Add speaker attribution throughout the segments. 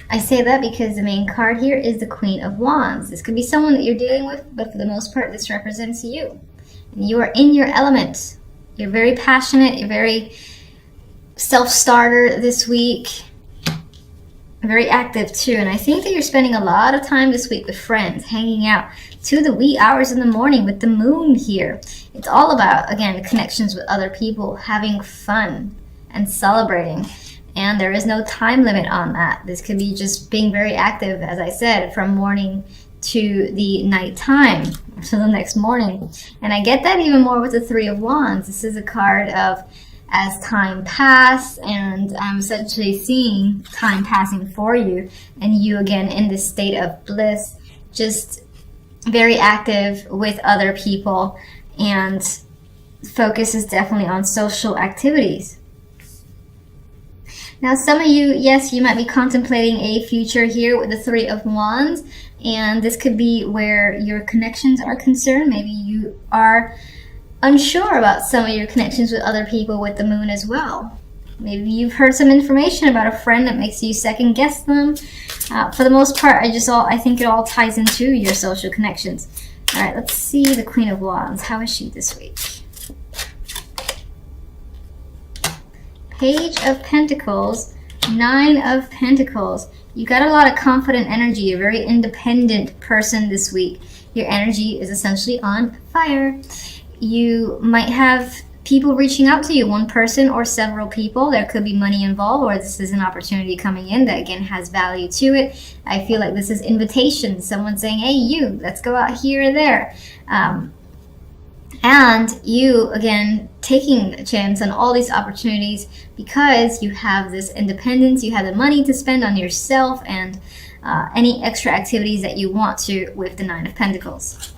Speaker 1: I say that because the main card here is the Queen of Wands. This could be someone that you're dealing with, but for the most part, this represents you. And you are in your element. You're very passionate. You're very self-starter this week. Very active too. And I think that you're spending a lot of time this week with friends, hanging out to the wee hours in the morning with the moon here. It's all about, again, connections with other people, having fun and celebrating. And there is no time limit on that. This could be just being very active, as I said, from morning to the nighttime, to the next morning. And I get that even more with the Three of Wands. This is a card of as time passes, and I'm essentially seeing time passing for you, and you again in this state of bliss, just very active with other people, and focus is definitely on social activities. Now, some of you, yes, you might be contemplating a future here with the Three of Wands, and this could be where your connections are concerned. Maybe you are unsure about some of your connections with other people with the moon as well. Maybe you've heard some information about a friend that makes you second guess them. For the most part, I think it all ties into your social connections. All right, let's see the Queen of Wands. How is she this week? Page of Pentacles, Nine of Pentacles. You got a lot of confident energy. You're a very independent person this week. Your energy is essentially on fire. You might have people reaching out to you, one person or several people. There could be money involved, or this is an opportunity coming in that again has value to it. I feel like this is invitation. Someone saying, hey, you, let's go out here or there. And you, again, taking a chance on all these opportunities because you have this independence, you have the money to spend on yourself and any extra activities that you want to with the Nine of Pentacles.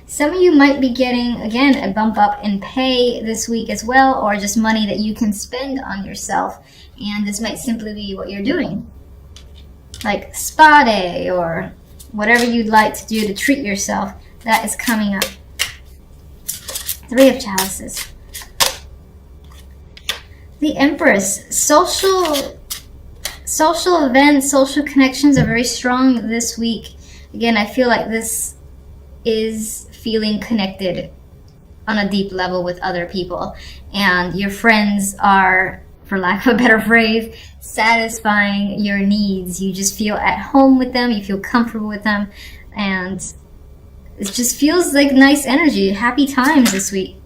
Speaker 1: Some of you might be getting, again, a bump up in pay this week as well, or just money that you can spend on yourself. And this might simply be what you're doing, like spa day or whatever you'd like to do to treat yourself. That is coming up. Three of Chalices. The Empress. Social events, social connections are very strong this week. Again, I feel like this is feeling connected on a deep level with other people, and your friends are, for lack of a better phrase, satisfying your needs. You just feel at home with them, you feel comfortable with them, and it just feels like nice energy, happy times this week.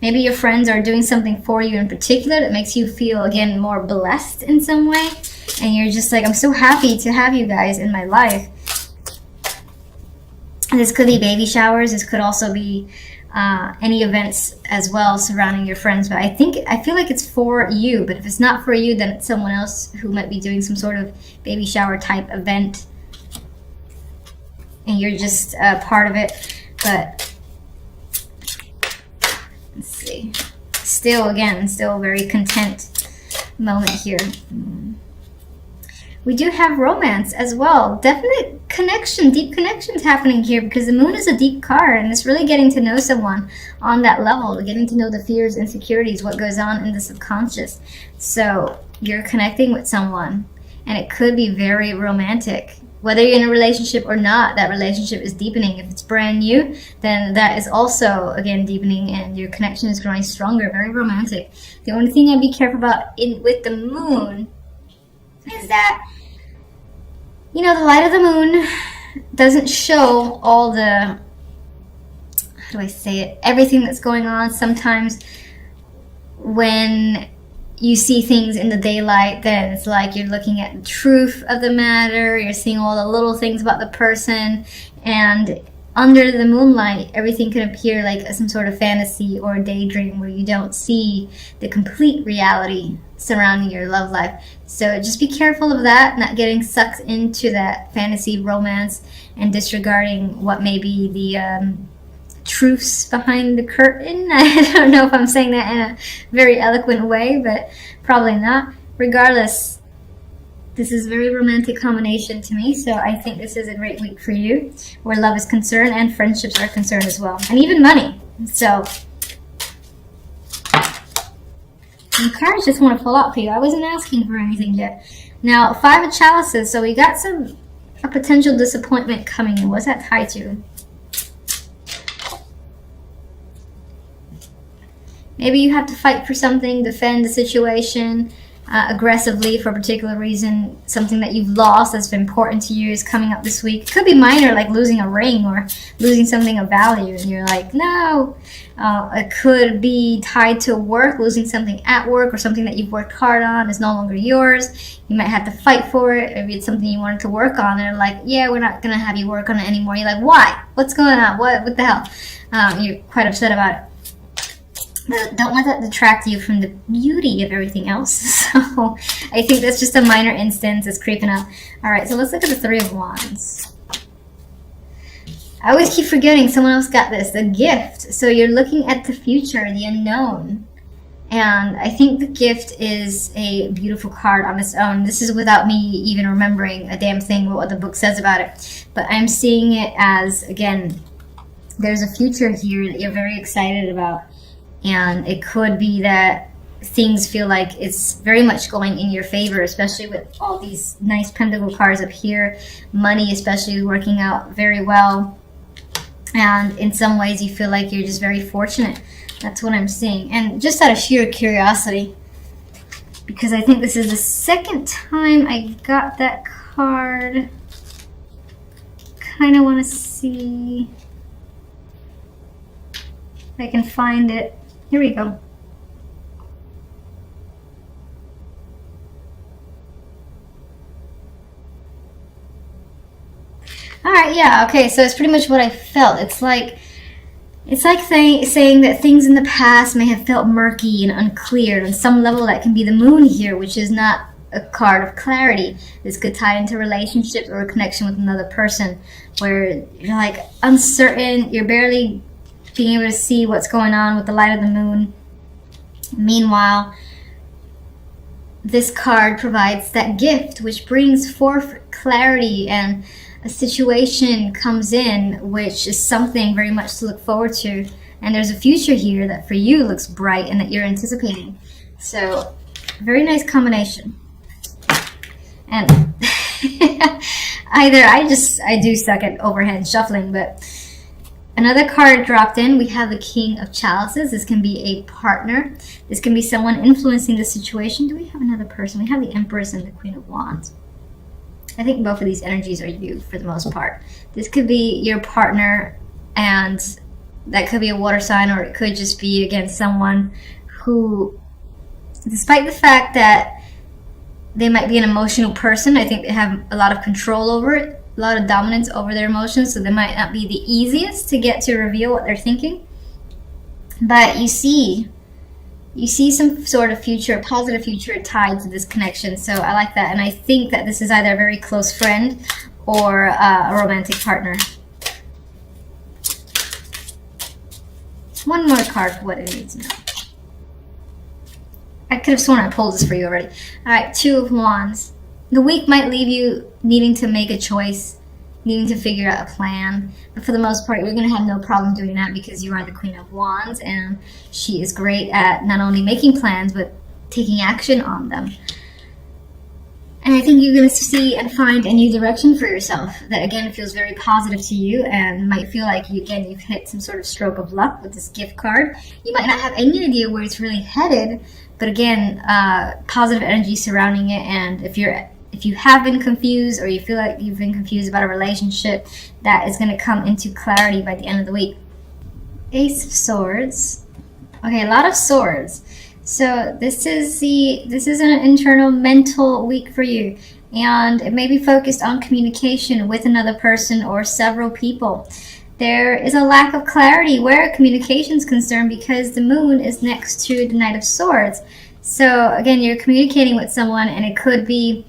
Speaker 1: Maybe your friends are doing something for you in particular that makes you feel, again, more blessed in some way, and you're just like, I'm so happy to have you guys in my life. This could be baby showers. This could also be any events as well surrounding your friends. But I feel like it's for you. But if it's not for you, then it's someone else who might be doing some sort of baby shower type event, and you're just part of it. But let's see. Still very content moment here. We do have romance as well. Definite connection, deep connections happening here because the moon is a deep card, and it's really getting to know someone on that level, getting to know the fears, insecurities, what goes on in the subconscious. So you're connecting with someone, and it could be very romantic. Whether you're in a relationship or not, that relationship is deepening. If it's brand new, then that is also, again, deepening, and your connection is growing stronger, very romantic. The only thing I'd be careful about with the moon is that, you know, the light of the moon doesn't show all the, how do I say it, everything that's going on. Sometimes when you see things in the daylight, then it's like you're looking at the truth of the matter, you're seeing all the little things about the person, and under the moonlight, everything can appear like some sort of fantasy or daydream where you don't see the complete reality surrounding your love life. So just be careful of that, not getting sucked into that fantasy romance and disregarding what may be the truths behind the curtain. I don't know if I'm saying that in a very eloquent way, but probably not. Regardless, this is a very romantic combination to me, so I think this is a great week for you, where love is concerned and friendships are concerned as well, and even money. So And cards just want to fall out for you. I wasn't asking for anything yet. Now, 5 of chalices. So we got a potential disappointment coming in. What's that tied to? Maybe you have to fight for something, defend the situation aggressively for a particular reason. Something that you've lost that's been important to you is coming up this week. It could be minor, like losing a ring or losing something of value, and you're like, no. It could be tied to work, losing something at work or something that you've worked hard on is no longer yours. You might have to fight for it. Maybe it's something you wanted to work on, and they're like, yeah, we're not going to have you work on it anymore. You're like, why? What's going on? What the hell? You're quite upset about it. But don't let that detract you from the beauty of everything else. So I think that's just a minor instance that's creeping up. All right, so let's look at the 3 of Wands. I always keep forgetting someone else got this. The gift. So you're looking at the future, the unknown. And I think the gift is a beautiful card on its own. This is without me even remembering a damn thing what the book says about it. But I'm seeing it as, again, there's a future here that you're very excited about. And it could be that things feel like it's very much going in your favor, especially with all these nice pentacle cards up here. Money especially working out very well. And in some ways you feel like you're just very fortunate. That's what I'm seeing. And just out of sheer curiosity, because I think this is the second time I got that card. Kind of want to see if I can find it. Here we go. Alright, yeah, okay, so it's pretty much what I felt. It's like saying that things in the past may have felt murky and unclear. On some level, that can be the moon here, which is not a card of clarity. This could tie into relationships or a connection with another person, where you're like uncertain, you're barely being able to see what's going on with the light of the moon. Meanwhile, this card provides that gift, which brings forth clarity, and a situation comes in, which is something very much to look forward to. And there's a future here that for you looks bright and that you're anticipating. So, very nice combination. And either I do suck at overhand shuffling, but another card dropped in. We have the King of Chalices. This can be a partner. This can be someone influencing the situation. Do we have another person? We have the Empress and the Queen of Wands. I think both of these energies are you for the most part. This could be your partner, and that could be a water sign, or it could just be, again, someone who, despite the fact that they might be an emotional person, I think they have a lot of control over it, a lot of dominance over their emotions, so they might not be the easiest to get to reveal what they're thinking. But you see some sort of future, positive future tied to this connection. So I like that. And I think that this is either a very close friend or a romantic partner. One more card for what it needs now. I could have sworn I pulled this for you already. All right, 2 of Wands. The week might leave you needing to make a choice, needing to figure out a plan. But for the most part, you're going to have no problem doing that because you are the Queen of Wands, and she is great at not only making plans, but taking action on them. And I think you're going to see and find a new direction for yourself that, again, feels very positive to you and might feel like, you've hit some sort of stroke of luck with this gift card. You might not have any idea where it's really headed, but again, positive energy surrounding it. And if you have been confused, or you feel like you've been confused about a relationship, that is going to come into clarity by the end of the week. Ace of Swords. Okay, a lot of swords. So this is an internal mental week for you, and it may be focused on communication with another person or several people. There is a lack of clarity where communication is concerned because the moon is next to the Knight of Swords. So again, you're communicating with someone, and it could be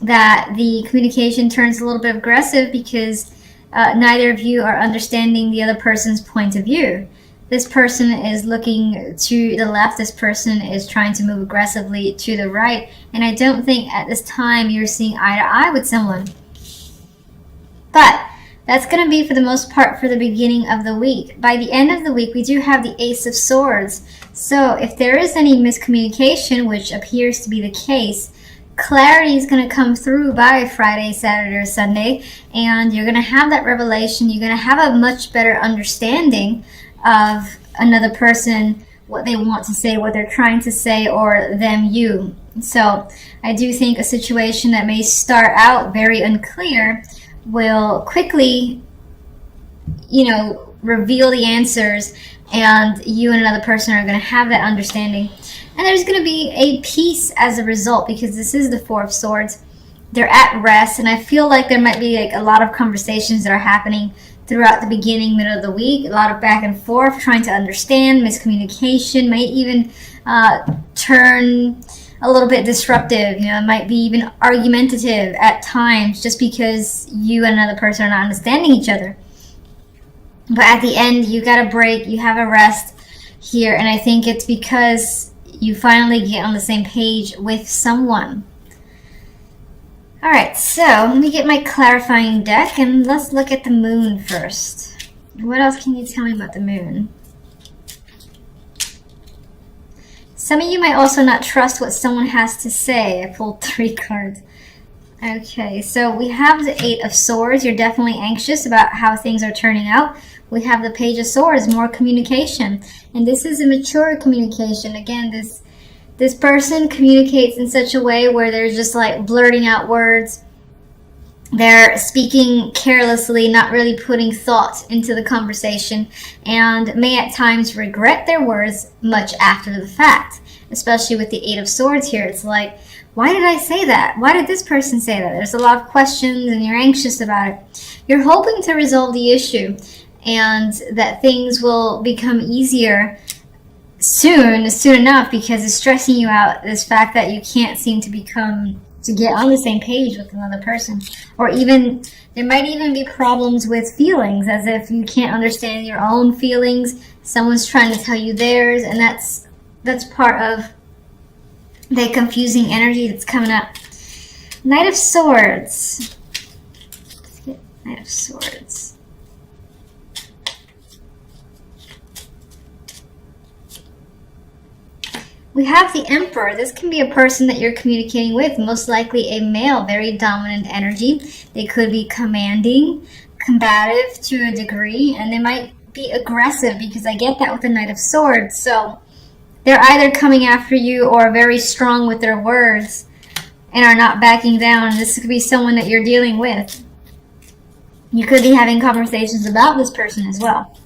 Speaker 1: that the communication turns a little bit aggressive because neither of you are understanding the other person's point of view. This person is looking to the left, this person is trying to move aggressively to the right, and I don't think at this time you're seeing eye to eye with someone. But That's going to be for the most part for the beginning of the week. By the end of the week, we do have the Ace of Swords. So if there is any miscommunication, which appears to be the case, clarity is going to come through by Friday, Saturday, or Sunday, and you're going to have that revelation. You're going to have a much better understanding of another person, what they want to say, what they're trying to say, or them, you. So I do think a situation that may start out very unclear will quickly, reveal the answers, and you and another person are going to have that understanding. And there's going to be a peace as a result, because this is the Four of Swords. They're at rest, and I feel like there might be like a lot of conversations that are happening throughout the beginning, middle of the week, a lot of back and forth, trying to understand, miscommunication, might even turn a little bit disruptive, it might be even argumentative at times, just because you and another person are not understanding each other. But at the end, you got a break, you have a rest here, and I think it's because you finally get on the same page with someone. Alright, so let me get my clarifying deck, and let's look at the moon first. What else can you tell me about the moon? Some of you might also not trust what someone has to say. I pulled 3 cards. Okay, so we have the Eight of Swords. You're definitely anxious about how things are turning out. We have the Page of Swords, more communication. And this is a mature communication. Again, this person communicates in such a way where they're just like blurting out words. They're speaking carelessly, not really putting thought into the conversation, and may at times regret their words much after the fact, especially with the Eight of Swords here. It's like, why did I say that? Why did this person say that? There's a lot of questions, and you're anxious about it. You're hoping to resolve the issue, and that things will become easier soon enough, because it's stressing you out, this fact that you can't seem to get on the same page with another person. Or even, there might even be problems with feelings, as if you can't understand your own feelings. Someone's trying to tell you theirs, and that's part of the confusing energy that's coming up. Knight of Swords. Let's get Knight of Swords. We have the Emperor. This can be a person that you're communicating with, most likely a male, very dominant energy. They could be commanding, combative to a degree, and they might be aggressive, because I get that with the Knight of Swords. So they're either coming after you or very strong with their words and are not backing down. This could be someone that you're dealing with. You could be having conversations about this person as well.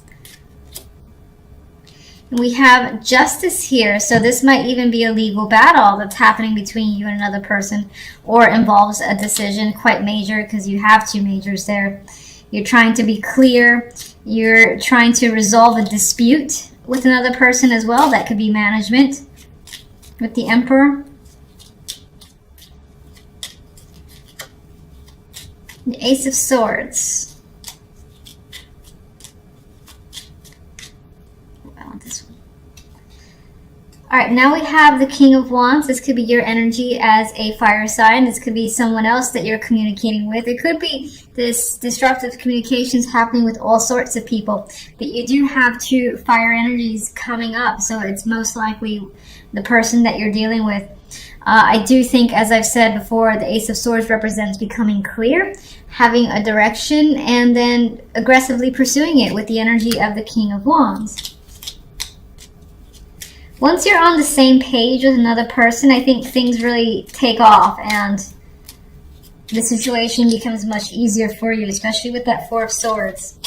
Speaker 1: We have Justice here, so this might even be a legal battle that's happening between you and another person, or involves a decision quite major, because you have 2 majors there. You're trying to be clear. You're trying to resolve a dispute with another person as well. That could be management with the Emperor. The Ace of Swords. Alright, now we have the King of Wands. This could be your energy as a fire sign. This could be someone else that you're communicating with. It could be this disruptive communications happening with all sorts of people. But you do have 2 fire energies coming up, so it's most likely the person that you're dealing with. I do think, as I've said before, the Ace of Swords represents becoming clear, having a direction, and then aggressively pursuing it with the energy of the King of Wands. Once you're on the same page with another person, I think things really take off, and the situation becomes much easier for you, especially with that Four of Swords.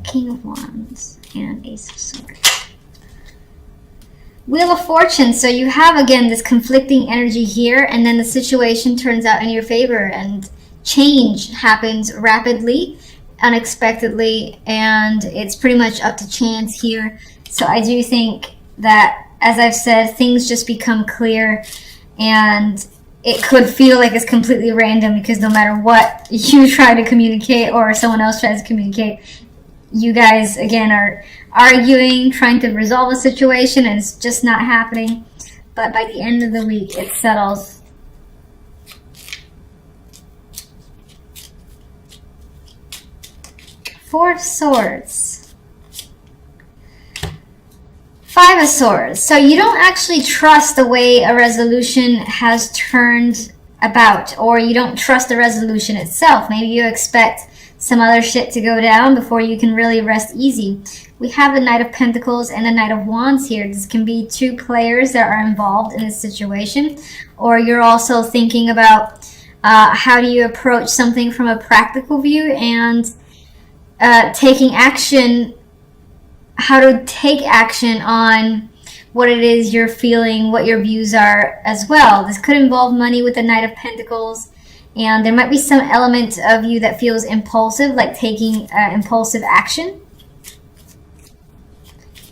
Speaker 1: King of Wands and Ace of Swords. Wheel of Fortune. So you have, again, this conflicting energy here, and then the situation turns out in your favor, and change happens rapidly, unexpectedly, and it's pretty much up to chance here. So I do think that, as I've said, things just become clear, and it could feel like it's completely random, because no matter what you try to communicate or someone else tries to communicate, you guys, again, are arguing, trying to resolve a situation, and it's just not happening. But by the end of the week, it settles. Four of Swords. Five of Swords. So you don't actually trust the way a resolution has turned about, or you don't trust the resolution itself. Maybe you expect some other shit to go down before you can really rest easy. We have the Knight of Pentacles and the Knight of Wands here. This can be two players that are involved in this situation, or you're also thinking about how do you approach something from a practical view and taking action, how to take action on what it is you're feeling, what your views are as well. This could involve money with the Knight of Pentacles, and there might be some element of you that feels impulsive, like taking impulsive action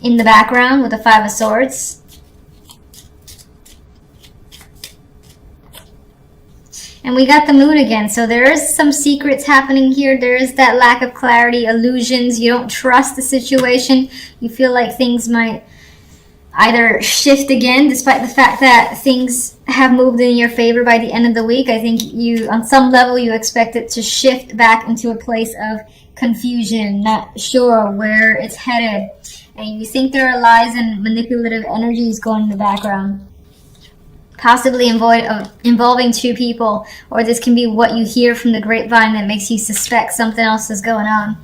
Speaker 1: in the background with the Five of Swords. And we got the Moon again, so there is some secrets happening here. There is that lack of clarity, illusions. You don't trust the situation. You feel like things might either shift again, despite the fact that things have moved in your favor by the end of the week. I think you, on some level, you expect it to shift back into a place of confusion, not sure where it's headed. And you think there are lies and manipulative energies going in the background, possibly involving two people, or this can be what you hear from the grapevine that makes you suspect something else is going on.